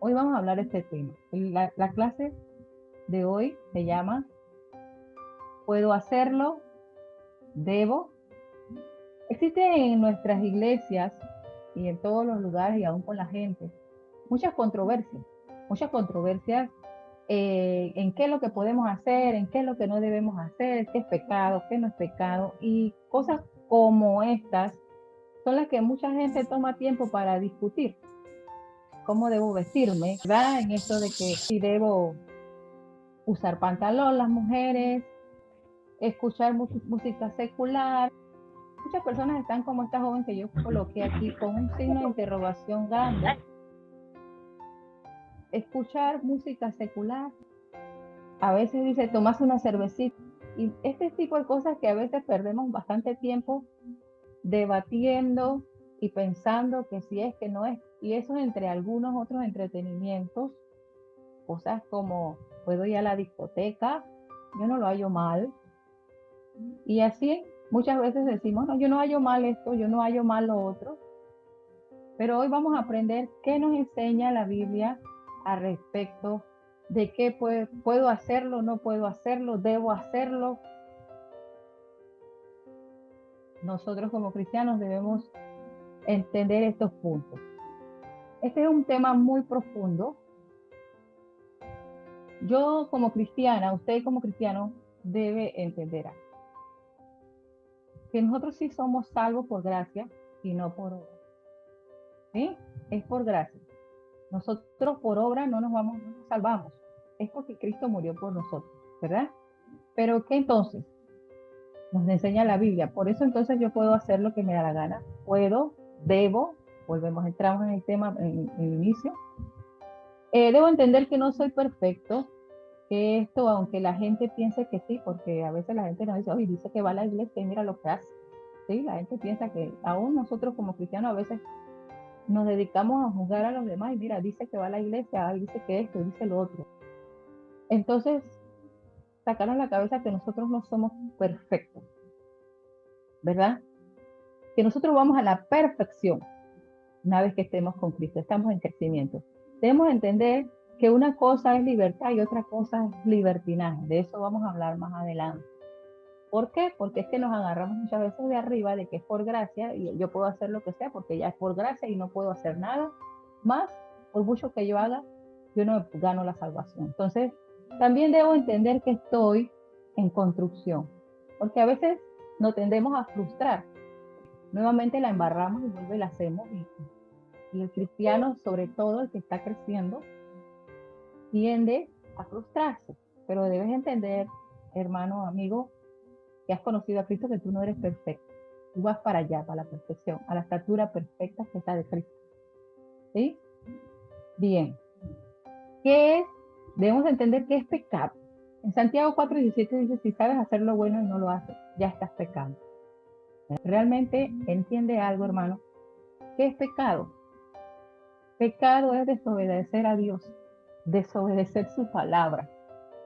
Hoy vamos a hablar de este tema. La clase de hoy se llama ¿Puedo hacerlo? ¿Debo? Existe en nuestras iglesias y en todos los lugares y aún con la gente muchas controversias en qué es lo que podemos hacer, en qué es lo que no debemos hacer, qué es pecado, qué no es pecado, y cosas como estas son las que mucha gente toma tiempo para discutir. ¿Cómo debo vestirme? ¿Verdad? En esto de que si debo usar pantalón las mujeres, escuchar música secular. Muchas personas están como esta joven que yo coloqué aquí con un signo de interrogación grande. Escuchar música secular. A veces dice, tomas una cervecita. Y este tipo de cosas que a veces perdemos bastante tiempo debatiendo y pensando que si es, que no es. Y eso entre algunos otros entretenimientos, cosas como puedo ir a la discoteca, yo no lo hallo mal. Y así muchas veces decimos, no, yo no hallo mal esto, yo no hallo mal lo otro. Pero hoy vamos a aprender qué nos enseña la Biblia al respecto de qué puedo hacerlo, no puedo hacerlo, debo hacerlo. Nosotros como cristianos debemos entender estos puntos. Este es un tema muy profundo. Yo como cristiana, usted como cristiano debe entender algo. Que nosotros sí somos salvos por gracia y no por obra. ¿Sí? Es por gracia. Nosotros por obra no nos salvamos. Es porque Cristo murió por nosotros, ¿verdad? Pero ¿qué entonces? Nos enseña la Biblia. Por eso entonces yo puedo hacer lo que me da la gana. Puedo, debo, entramos en el tema en el inicio. Debo entender que no soy perfecto, que esto, aunque la gente piense que sí, porque a veces la gente nos dice, oye, dice que va a la iglesia y mira lo que hace. Sí, la gente piensa que aún nosotros como cristianos a veces nos dedicamos a juzgar a los demás y mira, dice que va a la iglesia, dice que esto, dice lo otro. Entonces, sacarnos la cabeza que nosotros no somos perfectos, ¿verdad? Que nosotros vamos a la perfección una vez que estemos con Cristo, estamos en crecimiento. Debemos entender que una cosa es libertad y otra cosa es libertinaje. De eso vamos a hablar más adelante. ¿Por qué? Porque es que nos agarramos muchas veces de arriba de que es por gracia y yo puedo hacer lo que sea porque ya es por gracia y no puedo hacer nada más. Por mucho que yo haga, yo no gano la salvación. Entonces, también debo entender que estoy en construcción, porque a veces nos tendemos a frustrar. Nuevamente la embarramos y vuelve y la hacemos. Y el cristiano, sobre todo el que está creciendo, tiende a frustrarse. Pero debes entender, hermano, amigo, que has conocido a Cristo, que tú no eres perfecto. Tú vas para allá, para la perfección, a la estatura perfecta que está de Cristo. ¿Sí? Bien. ¿Qué es? Debemos entender qué es pecado. En Santiago 4:17 dice, si sabes hacer lo bueno y no lo haces, ya estás pecando. Realmente entiende algo, hermano. ¿Qué es pecado? Pecado es desobedecer a Dios, desobedecer su palabra.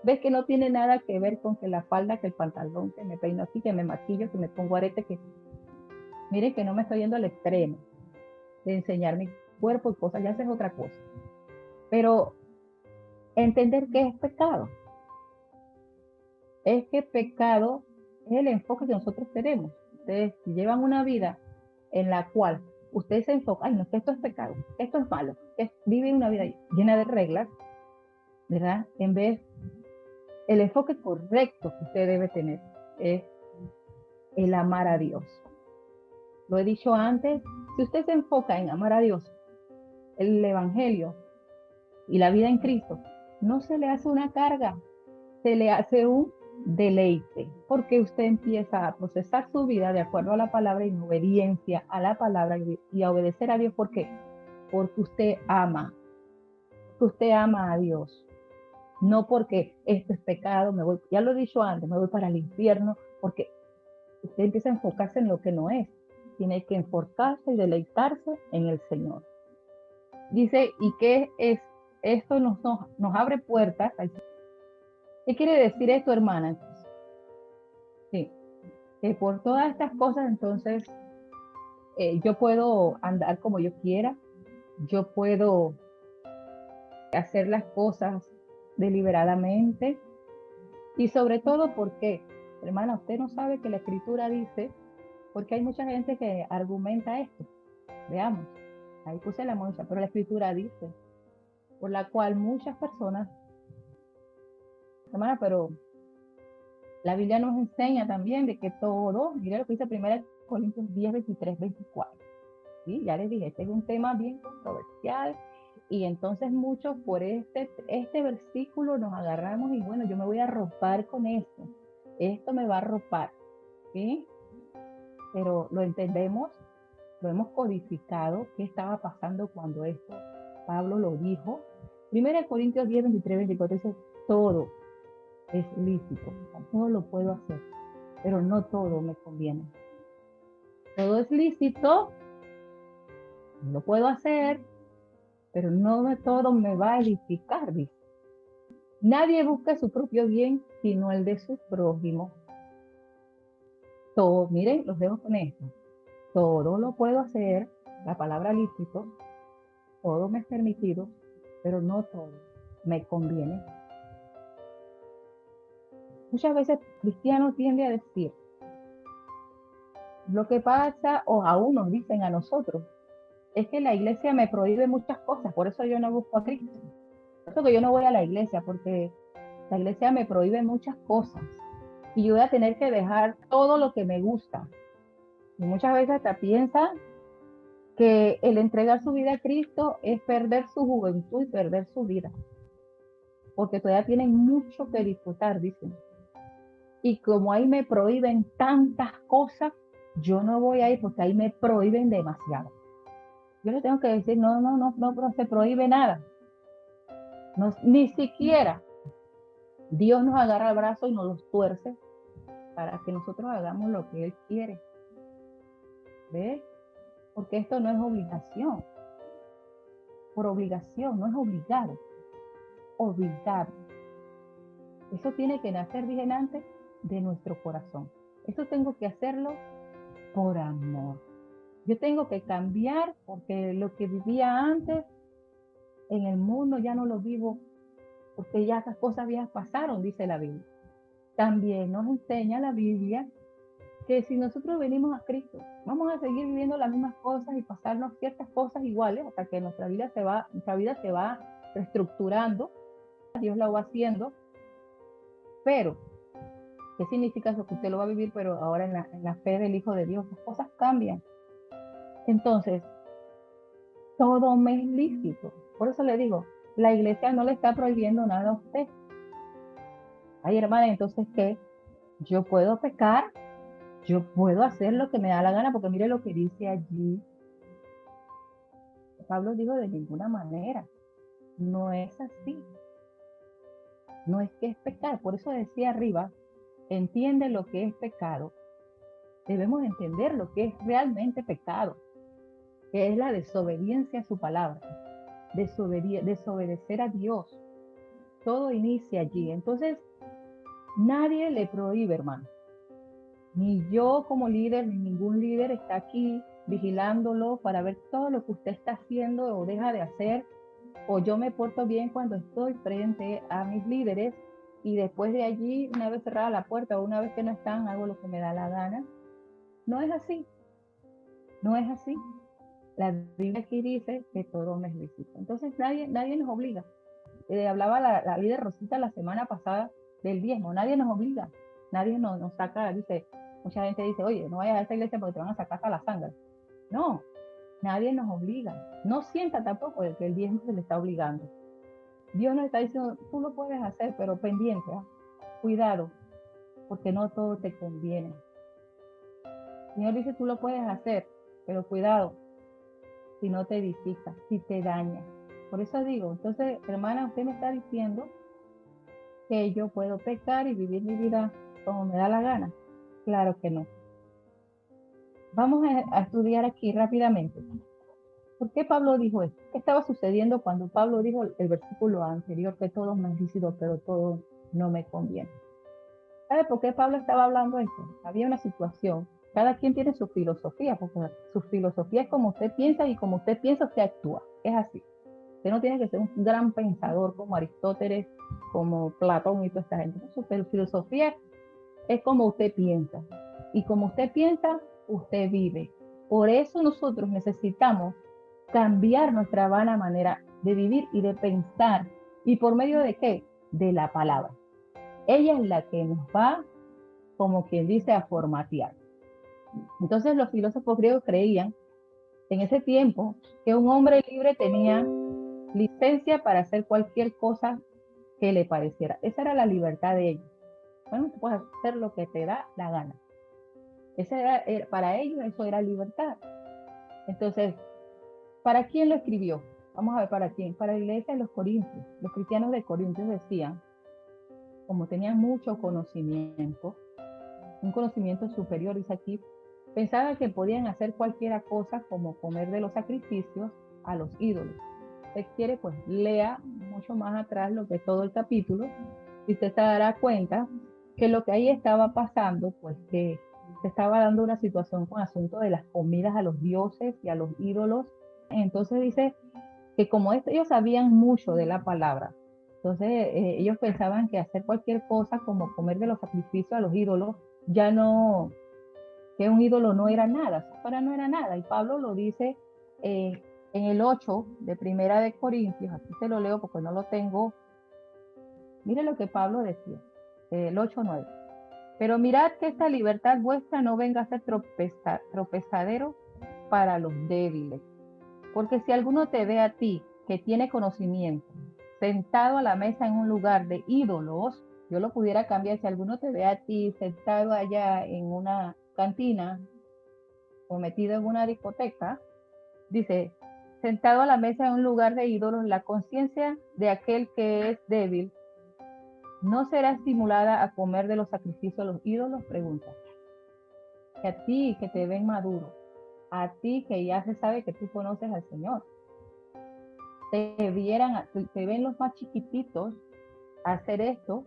Ves que no tiene nada que ver con que la falda, que el pantalón, que me peino aquí, que me maquillo, que me pongo arete, que mire que no me estoy yendo al extremo de enseñar mi cuerpo y cosas, ya es otra cosa. Pero entender qué es pecado. Es que pecado es el enfoque que nosotros tenemos. Ustedes llevan una vida en la cual ustedes se enfocan, ay, no, que esto es pecado, esto es malo, viven una vida llena de reglas, ¿verdad? En vez, el enfoque correcto que usted debe tener es el amar a Dios. Lo he dicho antes, si usted se enfoca en amar a Dios, el Evangelio y la vida en Cristo, no se le hace una carga, se le hace un deleite, porque usted empieza a procesar su vida de acuerdo a la palabra y en obediencia a la palabra y a obedecer a Dios. ¿Por qué? Porque usted ama a Dios, no porque esto es pecado, me voy, ya lo he dicho antes, me voy para el infierno, porque usted empieza a enfocarse en lo que no es. Tiene que enfocarse y deleitarse en el Señor. Dice, ¿y qué es? Esto nos abre puertas. ¿Qué quiere decir esto, hermana? Sí, que por todas estas cosas, entonces, yo puedo andar como yo quiera, yo puedo hacer las cosas deliberadamente y sobre todo porque, hermana, usted no sabe que la Escritura dice, porque hay mucha gente que argumenta esto. Veamos, ahí puse la muestra, pero la Escritura dice, por la cual muchas personas, hermana, pero la Biblia nos enseña también de que todo, mira lo que dice 1 Corintios 10, 23, 24. ¿Sí? Ya les dije, este es un tema bien controversial y entonces muchos por este versículo nos agarramos y bueno, yo me voy a arropar con esto me va a arropar, ¿sí? Pero lo entendemos, lo hemos codificado, qué estaba pasando cuando esto Pablo lo dijo. 1 Corintios 10, 23, 24 dice, todo es lícito, todo lo puedo hacer, pero no todo me conviene. Todo es lícito, lo puedo hacer, pero no todo me va a edificar, dice. Nadie busca su propio bien, sino el de su prójimo. Todo, miren, los dejo con esto. Todo lo puedo hacer, la palabra lícito, todo me es permitido, pero no todo me conviene. Muchas veces cristiano tiende a decir, lo que pasa, o aún nos dicen a nosotros, es que la iglesia me prohíbe muchas cosas, por eso yo no busco a Cristo. Por eso que yo no voy a la iglesia, porque la iglesia me prohíbe muchas cosas y yo voy a tener que dejar todo lo que me gusta. Y muchas veces hasta piensa que el entregar su vida a Cristo es perder su juventud y perder su vida, porque todavía tienen mucho que disfrutar, dicen. Y como ahí me prohíben tantas cosas, yo no voy a ir porque ahí me prohíben demasiado. Yo les tengo que decir, no se prohíbe nada. No, ni siquiera Dios nos agarra el brazo y nos los tuerce para que nosotros hagamos lo que Él quiere. ¿Ves? Porque esto no es obligación. Por obligación, no es obligado. Obligado. Eso tiene que nacer, dije antes, de nuestro corazón. Eso tengo que hacerlo por amor. Yo tengo que cambiar porque lo que vivía antes en el mundo ya no lo vivo porque ya esas cosas viejas pasaron, dice la Biblia. También nos enseña la Biblia que si nosotros venimos a Cristo, vamos a seguir viviendo las mismas cosas y pasarnos ciertas cosas iguales hasta que nuestra vida se va reestructurando, Dios la va haciendo, pero ¿qué significa eso? Que usted lo va a vivir, pero ahora en la fe del Hijo de Dios, las cosas cambian. Entonces, todo me es lícito. Por eso le digo, la iglesia no le está prohibiendo nada a usted. Ay, hermana, entonces, ¿qué? Yo puedo pecar, yo puedo hacer lo que me da la gana, porque mire lo que dice allí. Pablo dijo de ninguna manera. No es así. No es que es pecar. Por eso decía arriba, entiende lo que es pecado. Debemos entender lo que es realmente pecado, que es la desobediencia a su palabra, desobedecer a Dios. Todo inicia allí. Entonces, nadie le prohíbe, hermano. Ni yo como líder, ni ningún líder está aquí vigilándolo para ver todo lo que usted está haciendo o deja de hacer, o yo me porto bien cuando estoy frente a mis líderes y después de allí, una vez cerrada la puerta o una vez que no están, hago lo que me da la gana. No es así, no es así. La Biblia aquí dice que todo me es lícito. Entonces nadie nos obliga. Hablaba la líder Rosita la semana pasada del diezmo, nadie nos obliga, nadie nos saca, dice, mucha gente dice, oye, no vayas a esta iglesia porque te van a sacar hasta la sangre. No, nadie nos obliga. No sienta tampoco que el diezmo se le está obligando. Dios nos está diciendo, tú lo puedes hacer, pero pendiente, cuidado, porque no todo te conviene. El Señor dice, tú lo puedes hacer, pero cuidado, si no te edifica, si te daña. Por eso digo, entonces, hermana, usted me está diciendo que yo puedo pecar y vivir mi vida como me da la gana. Claro que no. Vamos a estudiar aquí rápidamente. ¿Por qué Pablo dijo esto? ¿Qué estaba sucediendo cuando Pablo dijo el versículo anterior, que todo me es lícito, pero todo no me conviene? ¿Sabe por qué Pablo estaba hablando esto? Había una situación. Cada quien tiene su filosofía, porque su filosofía es como usted piensa y como usted piensa, usted actúa. Es así. Usted no tiene que ser un gran pensador como Aristóteles, como Platón y toda esta gente. Su filosofía es como usted piensa. Y como usted piensa, usted vive. Por eso nosotros necesitamos cambiar nuestra vana manera de vivir y de pensar. ¿Y por medio de qué? De la palabra. Ella es la que nos va, como quien dice, a formatear. Entonces los filósofos griegos creían en ese tiempo que un hombre libre tenía licencia para hacer cualquier cosa que le pareciera. Esa era la libertad de ellos. Bueno, tú puedes hacer lo que te da la gana. Para ellos eso era libertad. Entonces, ¿para quién lo escribió? Vamos a ver para quién. Para la iglesia de los Corintios. Los cristianos de Corintios decían, como tenían mucho conocimiento, un conocimiento superior, dice aquí, pensaban que podían hacer cualquier cosa como comer de los sacrificios a los ídolos. Si usted quiere, pues lea mucho más atrás lo que es todo el capítulo y usted se dará cuenta que lo que ahí estaba pasando, pues que se estaba dando una situación con asunto de las comidas a los dioses y a los ídolos. Entonces dice que como ellos sabían mucho de la palabra, entonces ellos pensaban que hacer cualquier cosa como comer de los sacrificios a los ídolos, ya no, que un ídolo no era nada, para no era nada. Y Pablo lo dice en el 8 de Primera de Corintios, aquí te lo leo porque no lo tengo. Mire lo que Pablo decía, el 8:9. Pero mirad que esta libertad vuestra no venga a ser tropezadero para los débiles. Porque si alguno te ve a ti, que tiene conocimiento, sentado a la mesa en un lugar de ídolos, yo lo pudiera cambiar, si alguno te ve a ti sentado allá en una cantina o metido en una discoteca, dice, sentado a la mesa en un lugar de ídolos, la conciencia de aquel que es débil no será estimulada a comer de los sacrificios de los ídolos, pregunta. Que a ti que te ven maduro, a ti que ya se sabe que tú conoces al Señor, te ven los más chiquititos hacer esto,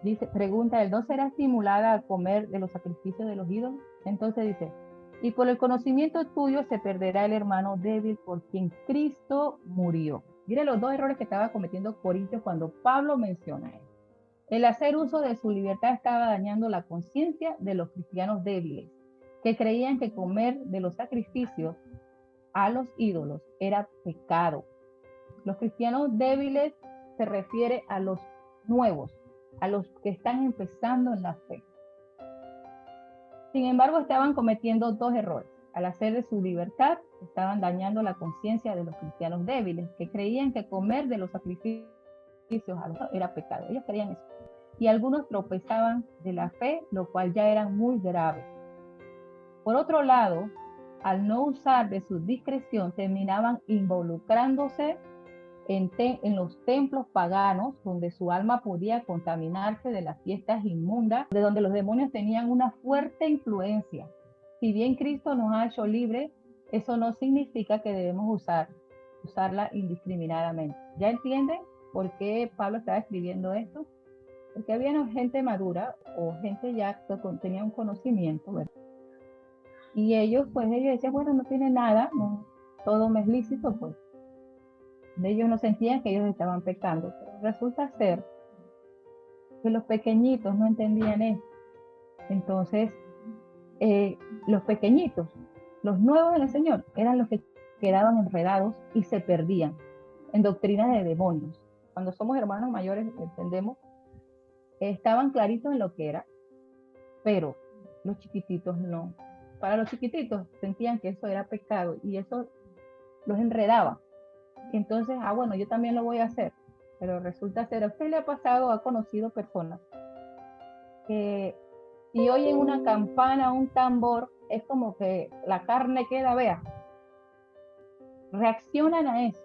dice, pregunta él, ¿no será estimulada a comer de los sacrificios de los ídolos? Entonces dice, y por el conocimiento tuyo se perderá el hermano débil por quien Cristo murió. Mire los dos errores que estaba cometiendo Corintios cuando Pablo menciona esto. El hacer uso de su libertad estaba dañando la conciencia de los cristianos débiles, que creían que comer de los sacrificios a los ídolos era pecado. Los cristianos débiles se refiere a los nuevos, a los que están empezando en la fe. Sin embargo, estaban cometiendo dos errores. Al hacer de su libertad, estaban dañando la conciencia de los cristianos débiles, que creían que comer de los sacrificios a los era pecado. Ellos creían eso. Y algunos tropezaban de la fe, lo cual ya era muy grave. Por otro lado, al no usar de su discreción, terminaban involucrándose en los templos paganos, donde su alma podía contaminarse de las fiestas inmundas, de donde los demonios tenían una fuerte influencia. Si bien Cristo nos ha hecho libres, eso no significa que debemos usarla indiscriminadamente. ¿Ya entienden por qué Pablo estaba escribiendo esto? Porque había gente madura o gente ya que tenía un conocimiento, ¿verdad? Y ellos decían, bueno, no tiene nada, no, todo me es lícito, pues. Ellos no sentían que ellos estaban pecando, pero resulta ser que los pequeñitos no entendían eso. Entonces, los pequeñitos, los nuevos en el Señor, eran los que quedaban enredados y se perdían en doctrinas de demonios. Cuando somos hermanos mayores, entendemos, estaban claritos en lo que era, pero los chiquititos no. Para los chiquititos sentían que eso era pecado y eso los enredaba. Entonces, bueno, yo también lo voy a hacer. Pero resulta ser, ¿a usted le ha pasado, ha conocido personas que si oyen una campana, un tambor, es como que la carne queda, vea, reaccionan a eso?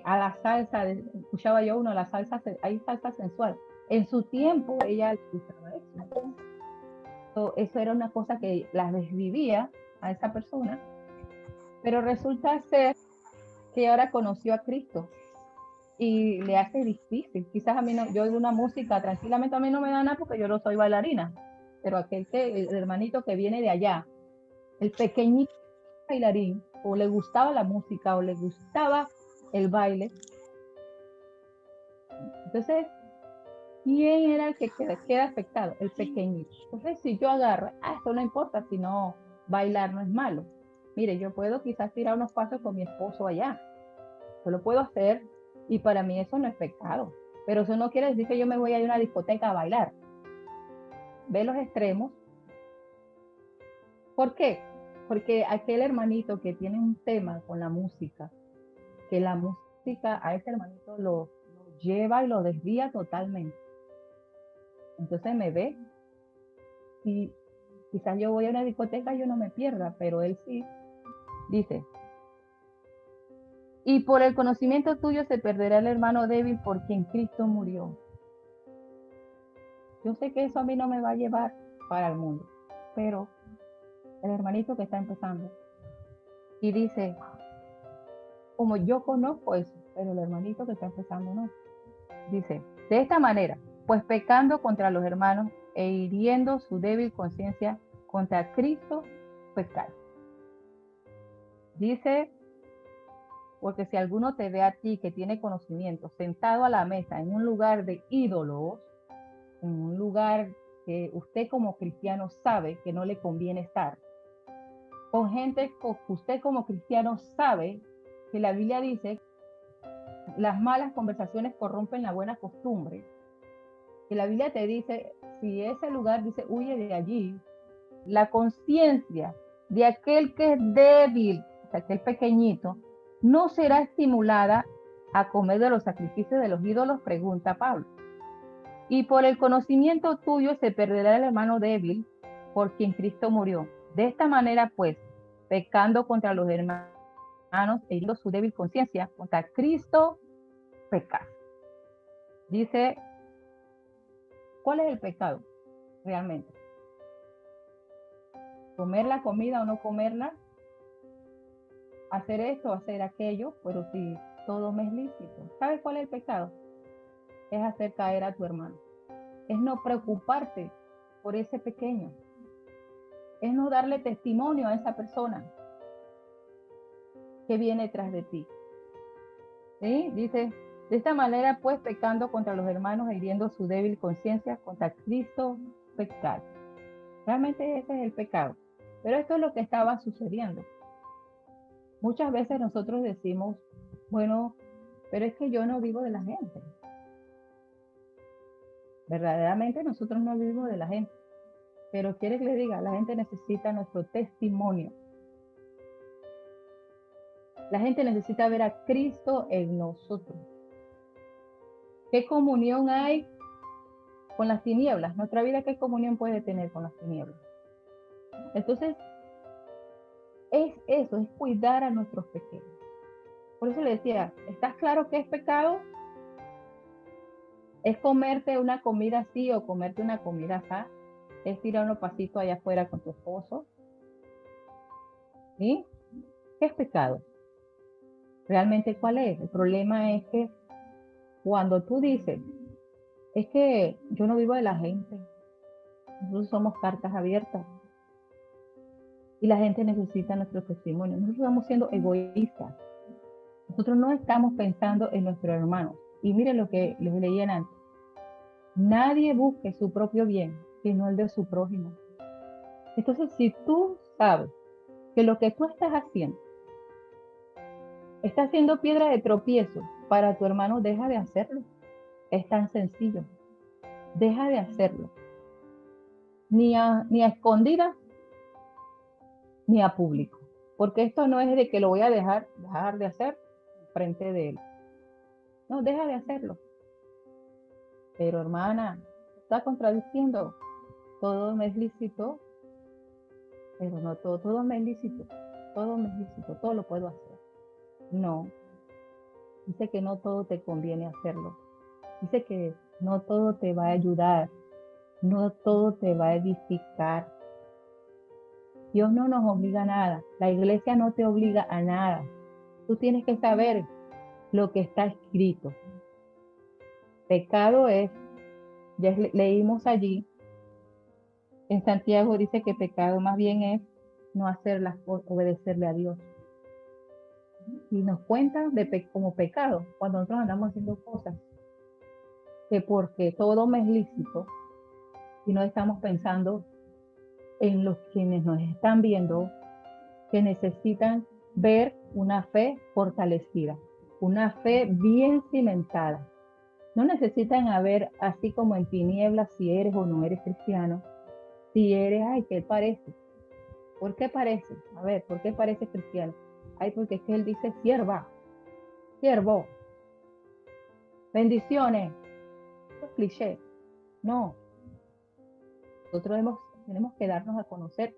A la salsa, escuchaba yo uno, la salsa, hay salsa sensual. En su tiempo ella escuchaba eso. Eso era una cosa que las desvivía a esa persona, pero resulta ser que ahora conoció a Cristo y le hace difícil. Quizás a mí no, yo oigo una música tranquilamente, a mí no me da nada porque yo no soy bailarina, pero el hermanito que viene de allá, el pequeñito bailarín, o le gustaba la música, o le gustaba el baile. Entonces, ¿quién era el que queda afectado? El pequeñito. Entonces, si yo agarro, esto no importa, si no, bailar no es malo. Mire, yo puedo quizás tirar unos pasos con mi esposo allá. Yo lo puedo hacer y para mí eso no es pecado. Pero eso no quiere decir que yo me voy a ir a una discoteca a bailar. Ve los extremos. ¿Por qué? Porque aquel hermanito que tiene un tema con la música, que la música a ese hermanito lo lleva y lo desvía totalmente. Entonces me ve y quizás yo voy a una discoteca y yo no me pierda, pero él sí. Dice, y por el conocimiento tuyo se perderá el hermano débil por quien Cristo murió. Yo sé que eso a mí no me va a llevar para el mundo, pero el hermanito que está empezando y dice, como yo conozco eso, pero el hermanito que está empezando no. Dice, de esta manera, pues pecando contra los hermanos e hiriendo su débil conciencia contra Cristo, pecar. Dice, porque si alguno te ve a ti que tiene conocimiento sentado a la mesa en un lugar de ídolos, en un lugar que usted como cristiano sabe que no le conviene estar, con gente que usted como cristiano sabe que la Biblia dice las malas conversaciones corrompen la buena costumbre, que la Biblia te dice, si ese lugar dice huye de allí, la conciencia de aquel que es débil, o sea, aquel pequeñito, no será estimulada a comer de los sacrificios de los ídolos, pregunta Pablo. Y por el conocimiento tuyo se perderá el hermano débil por quien Cristo murió. De esta manera, pues, pecando contra los hermanos e hiriendo su débil conciencia, contra Cristo, pecar. Dice, ¿cuál es el pecado realmente? ¿Comer la comida o no comerla? Hacer esto o hacer aquello, pero si todo me es lícito. ¿Sabes cuál es el pecado? Es hacer caer a tu hermano. Es no preocuparte por ese pequeño. Es no darle testimonio a esa persona que viene tras de ti. ¿Sí? Dice, de esta manera, pues, pecando contra los hermanos e hiriendo su débil conciencia, contra Cristo, pecar. Realmente ese es el pecado. Pero esto es lo que estaba sucediendo. Muchas veces nosotros decimos, bueno, pero es que yo no vivo de la gente. Verdaderamente nosotros no vivimos de la gente. Pero quiere que le diga, la gente necesita nuestro testimonio. La gente necesita ver a Cristo en nosotros. ¿Qué comunión hay con las tinieblas? Nuestra vida, ¿qué comunión puede tener con las tinieblas? Entonces, es eso, es cuidar a nuestros pequeños. Por eso le decía, ¿estás claro qué es pecado? Es comerte una comida así o comerte una comida así. Es tirar unos pasitos allá afuera con tu esposo. ¿Sí? ¿Qué es pecado? ¿Realmente cuál es? El problema es que cuando tú dices, es que yo no vivo de la gente, nosotros somos cartas abiertas y la gente necesita nuestro testimonio. Nosotros estamos siendo egoístas. Nosotros no estamos pensando en nuestro hermano. Y miren lo que les leían antes. Nadie busque su propio bien, sino el de su prójimo. Entonces, si tú sabes que lo que tú estás haciendo está siendo piedra de tropiezo para tu hermano, deja de hacerlo. Es tan sencillo. Deja de hacerlo. Ni a escondidas, ni a público. Porque esto no es de que lo voy a dejar de hacer frente de él. No, deja de hacerlo. Pero hermana, está contradiciendo. Todo me es lícito, pero no todo me es lícito. Todo me es lícito, todo lo puedo hacer. No, dice que no todo te conviene hacerlo. Dice que no todo te va a ayudar, no todo te va a edificar. Dios no nos obliga a nada, la iglesia no te obliga a nada. Tú tienes que saber lo que está escrito. Pecado es, ya leímos allí, en Santiago dice que pecado más bien es no hacerlas por obedecerle a Dios. y nos cuentan como pecado cuando nosotros andamos haciendo cosas que porque todo me es lícito y no estamos pensando en los quienes nos están viendo, que necesitan ver una fe fortalecida, una fe bien cimentada. No necesitan ver así como en tinieblas si eres o no eres cristiano, si eres, ay, ¿qué parece? ¿Por qué parece? A ver, ¿por qué parece cristiano? Ay, porque es que él dice sierva, siervo, bendiciones, es cliché. No, nosotros tenemos que darnos a conocer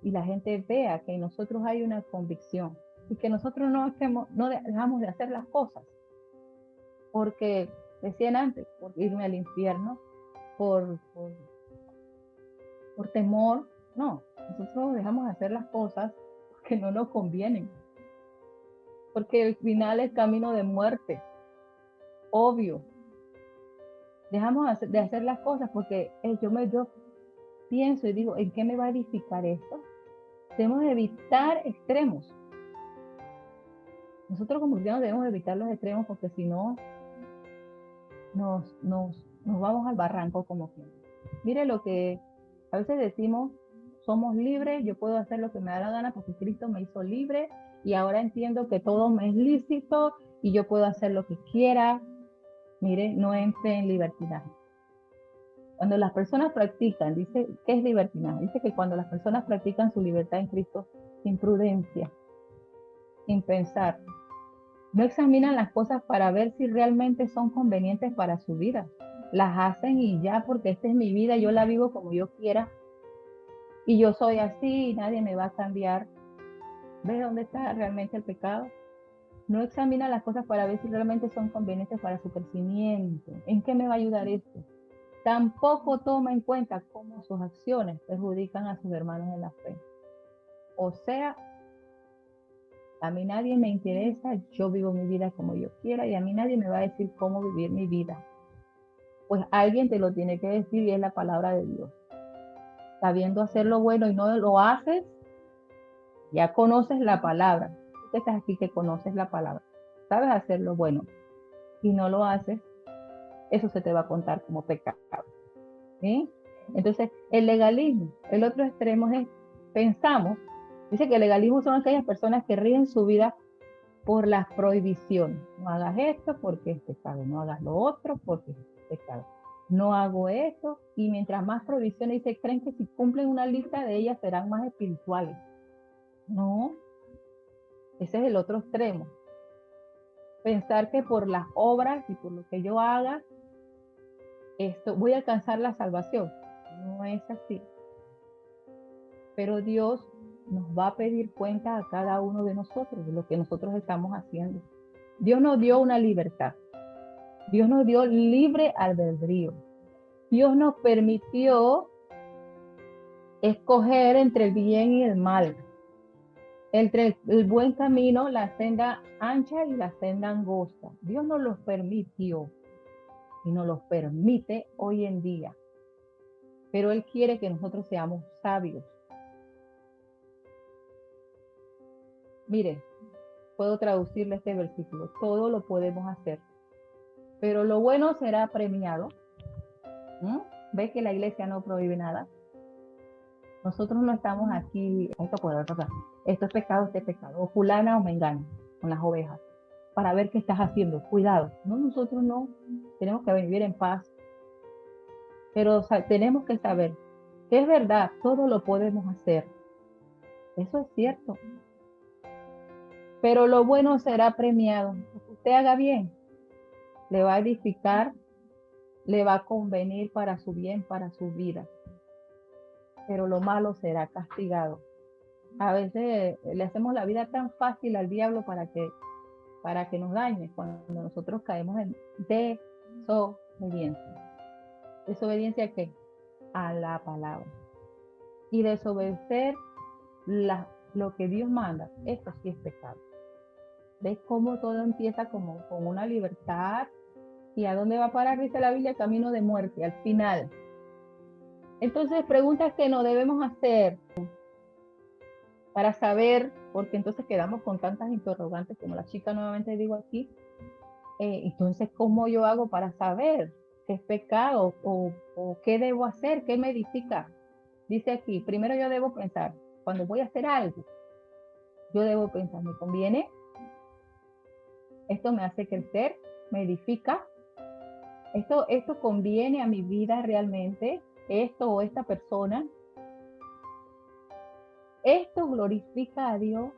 y la gente vea que en nosotros hay una convicción y que nosotros no dejamos de hacer las cosas porque decían antes, por irme al infierno, por, por, por temor. No, nosotros dejamos de hacer las cosas porque no nos convienen, porque el final es camino de muerte, obvio. Dejamos de hacer las cosas porque yo pienso y digo, ¿en qué me va a edificar esto? Debemos evitar extremos. Nosotros como cristianos debemos evitar los extremos porque si no, nos vamos al barranco como quien. Mire lo que a veces decimos, somos libres, yo puedo hacer lo que me da la gana porque Cristo me hizo libre y ahora entiendo que todo me es lícito y yo puedo hacer lo que quiera. Mire, no entre en libertinaje. Cuando las personas practican, dice, ¿qué es libertinaje? Dice que cuando las personas practican su libertad en Cristo sin prudencia, sin pensar, no examinan las cosas para ver si realmente son convenientes para su vida. Las hacen y ya, porque esta es mi vida, yo la vivo como yo quiera y yo soy así y nadie me va a cambiar. ¿Ves dónde está realmente el pecado? No examina las cosas para ver si realmente son convenientes para su crecimiento. ¿En qué me va a ayudar esto? Tampoco toma en cuenta cómo sus acciones perjudican a sus hermanos en la fe. O sea, a mí nadie me interesa, yo vivo mi vida como yo quiera y a mí nadie me va a decir cómo vivir mi vida. Pues alguien te lo tiene que decir y es la palabra de Dios. Sabiendo hacer lo bueno y no lo haces, ya conoces la palabra. Tú estás aquí que conoces la palabra. Sabes hacer lo bueno y no lo haces, eso se te va a contar como pecado. ¿Sí? Entonces, el legalismo, el otro extremo es, pensamos, dice que el legalismo son aquellas personas que rigen su vida por las prohibiciones. No hagas esto porque es pecado, no hagas lo otro porque es pecado. No hago esto y mientras más prohibiciones dice, creen que si cumplen una lista de ellas serán más espirituales. No, ese es el otro extremo. Pensar que por las obras y por lo que yo haga, esto voy a alcanzar la salvación. No es así. Pero Dios nos va a pedir cuenta a cada uno de nosotros de lo que nosotros estamos haciendo. Dios nos dio una libertad. Dios nos dio libre albedrío. Dios nos permitió escoger entre el bien y el mal, entre el buen camino, la senda ancha y la senda angosta. Dios nos los permitió y nos los permite hoy en día. Pero Él quiere que nosotros seamos sabios. Mire, puedo traducirle este versículo. Todo lo podemos hacer, pero lo bueno será premiado. ¿Ve que la iglesia no prohíbe nada? Nosotros no estamos aquí, esto puede pasar, esto es pecado, este es pecado, o fulana o mengana, con las ovejas, para ver qué estás haciendo, cuidado. No, nosotros no, tenemos que vivir en paz, pero tenemos que saber que es verdad, todo lo podemos hacer, eso es cierto, pero lo bueno será premiado. Lo que usted haga bien, le va a edificar, le va a convenir para su bien, para su vida, pero lo malo será castigado. A veces le hacemos la vida tan fácil al diablo para que nos dañe cuando nosotros caemos en desobediencia. ¿Desobediencia a qué? A la palabra. Y desobedecer lo que Dios manda, esto sí es pecado. ¿Ves cómo todo empieza como con una libertad? ¿Y a dónde va a parar? Dice la Biblia, camino de muerte, al final. Entonces, preguntas que no debemos hacer. para saber, porque entonces quedamos con tantas interrogantes, como la chica nuevamente digo aquí, entonces, ¿cómo yo hago para saber qué es pecado o qué debo hacer, qué me edifica? Dice aquí, primero yo debo pensar, cuando voy a hacer algo, yo debo pensar, ¿me conviene? ¿Esto me hace crecer? ¿Me edifica? ¿Esto conviene a mi vida realmente? ¿Esto o esta persona? ¿Esto glorifica a Dios?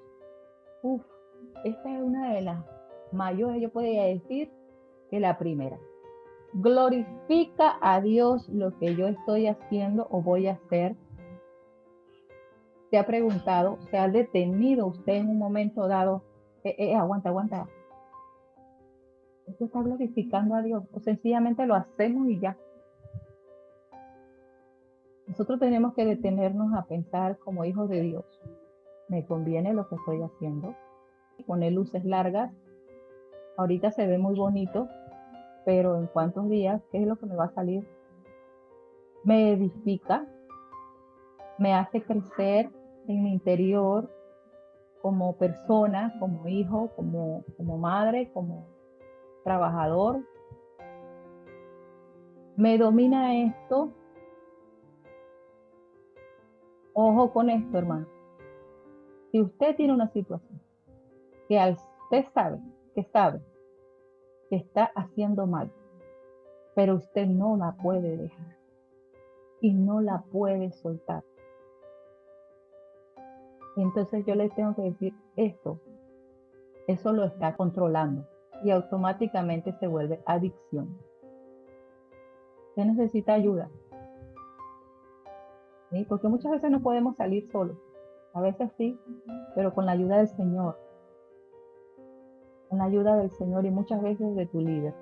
Uf, esta es una de las mayores, yo podría decir, que la primera. ¿Glorifica a Dios lo que yo estoy haciendo o voy a hacer? ¿Se ha preguntado, se ha detenido usted en un momento dado? Aguanta. ¿Esto está glorificando a Dios? O sencillamente lo hacemos y ya. Nosotros tenemos que detenernos a pensar como hijos de Dios. ¿Me conviene lo que estoy haciendo? Poner luces largas. Ahorita se ve muy bonito, pero en cuántos días, ¿qué es lo que me va a salir? ¿Me edifica? ¿Me hace crecer en mi interior como persona, como hijo, como madre, como trabajador? ¿Me domina esto? Ojo con esto, hermano. Si usted tiene una situación que usted sabe que está haciendo mal, pero usted no la puede dejar y no la puede soltar, entonces yo le tengo que decir esto, eso lo está controlando y automáticamente se vuelve adicción. Usted necesita ayuda, ¿sí? Porque muchas veces no podemos salir solos, a veces sí, pero con la ayuda del Señor, con la ayuda del Señor y muchas veces de tu líder.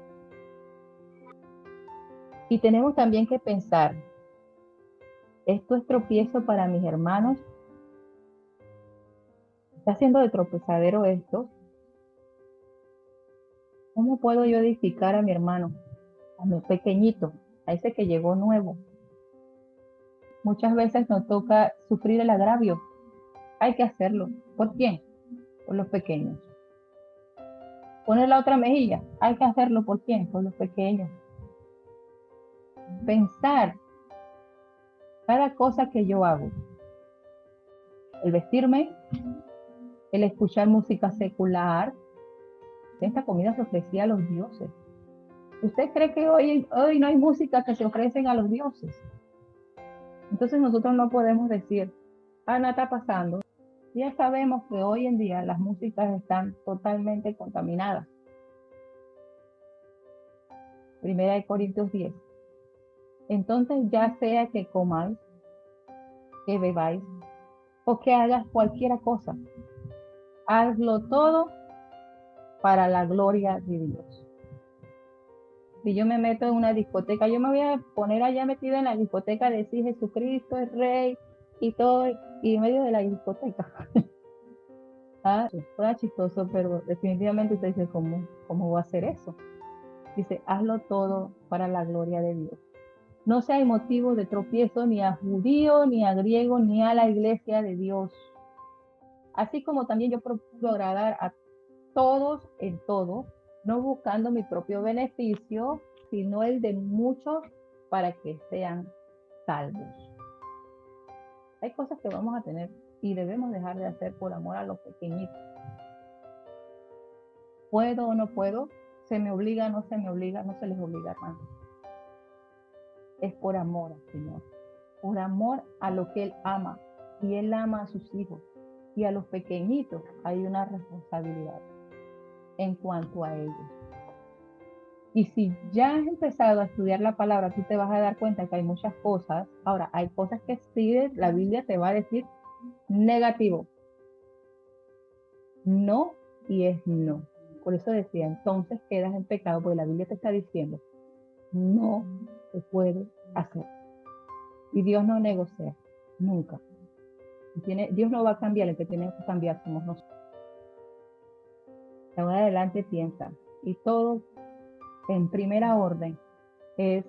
Y tenemos también que pensar, ¿esto es tropiezo para mis hermanos? ¿Está haciendo de tropezadero esto? ¿Cómo puedo yo edificar a mi hermano, a mi pequeñito, a ese que llegó nuevo? Muchas veces nos toca sufrir el agravio. Hay que hacerlo. ¿Por quién? Por los pequeños. Poner la otra mejilla. Hay que hacerlo. ¿Por quién? Por los pequeños. Pensar cada cosa que yo hago. El vestirme, el escuchar música secular. Esta comida se ofrecía a los dioses. ¿Usted cree que hoy no hay música que se ofrecen a los dioses? Entonces nosotros no podemos decir, nada está pasando. Ya sabemos que hoy en día las músicas están totalmente contaminadas. Primera de Corintios 10. Entonces ya sea que comáis, que bebáis o que hagas cualquier cosa, hazlo todo para la gloria de Dios. Si yo me meto en una discoteca, yo me voy a poner allá metida en la discoteca, decir Jesucristo es Rey y todo, y en medio de la discoteca. Suena chistoso, pero definitivamente usted dice, ¿cómo va a hacer eso? Dice, hazlo todo para la gloria de Dios. No sea motivo de tropiezo ni a judío, ni a griego, ni a la iglesia de Dios. Así como también yo procuro agradar a todos en todo, no buscando mi propio beneficio, sino el de muchos para que sean salvos. Hay cosas que vamos a tener y debemos dejar de hacer por amor a los pequeñitos. ¿Puedo o no puedo? ¿Se me obliga o no se me obliga? No se les obliga, hermano. Es por amor al Señor, por amor a lo que Él ama, y Él ama a sus hijos. Y a los pequeñitos hay una responsabilidad en cuanto a ellos. Y si ya has empezado a estudiar la palabra, tú te vas a dar cuenta que hay muchas cosas. Ahora, hay cosas que sí la Biblia te va a decir negativo. No, y es no. Por eso decía, entonces quedas en pecado, porque la Biblia te está diciendo, no se puede hacer. Y Dios no negocia, nunca. Dios no va a cambiar, el que tiene que cambiar somos nosotros. De ahora en adelante piensa, y todo en primera orden es,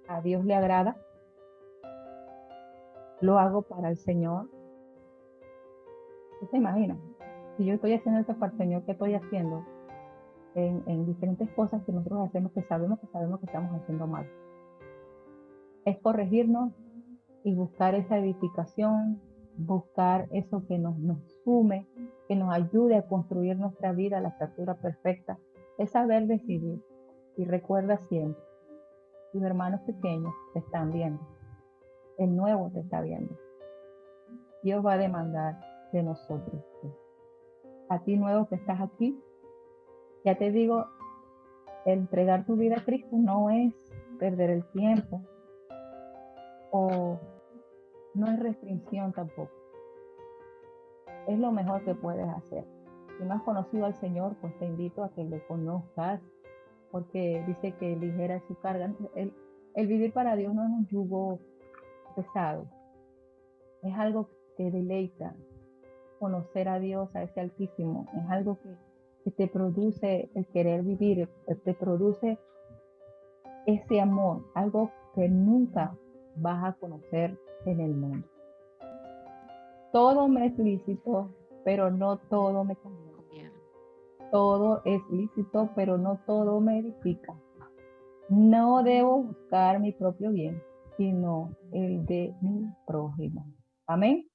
a Dios le agrada, lo hago para el Señor, ¿Usted se imagina? Si yo estoy haciendo esto para el Señor, ¿qué estoy haciendo en diferentes cosas que nosotros hacemos que sabemos que estamos haciendo mal? Es corregirnos y buscar esa edificación, buscar eso que nos sume, que nos ayude a construir nuestra vida a la estatura perfecta. Es saber decidir. Y recuerda siempre, tus hermanos pequeños te están viendo, el nuevo te está viendo. Dios va a demandar de nosotros. A ti nuevo que estás aquí, ya te digo, entregar tu vida a Cristo no es perder el tiempo o no es restricción tampoco. Es lo mejor que puedes hacer. Si no has conocido al Señor, pues te invito a que lo conozcas, porque dice que ligera es su carga. El vivir para Dios no es un yugo pesado, es algo que deleita. Conocer a Dios, a ese Altísimo, es algo que te produce el querer vivir, te produce ese amor, algo que nunca vas a conocer en el mundo. Todo me es lícito, pero no todo me conviene. Todo es lícito, pero no todo me edifica. No debo buscar mi propio bien, sino el de mi prójimo. Amén.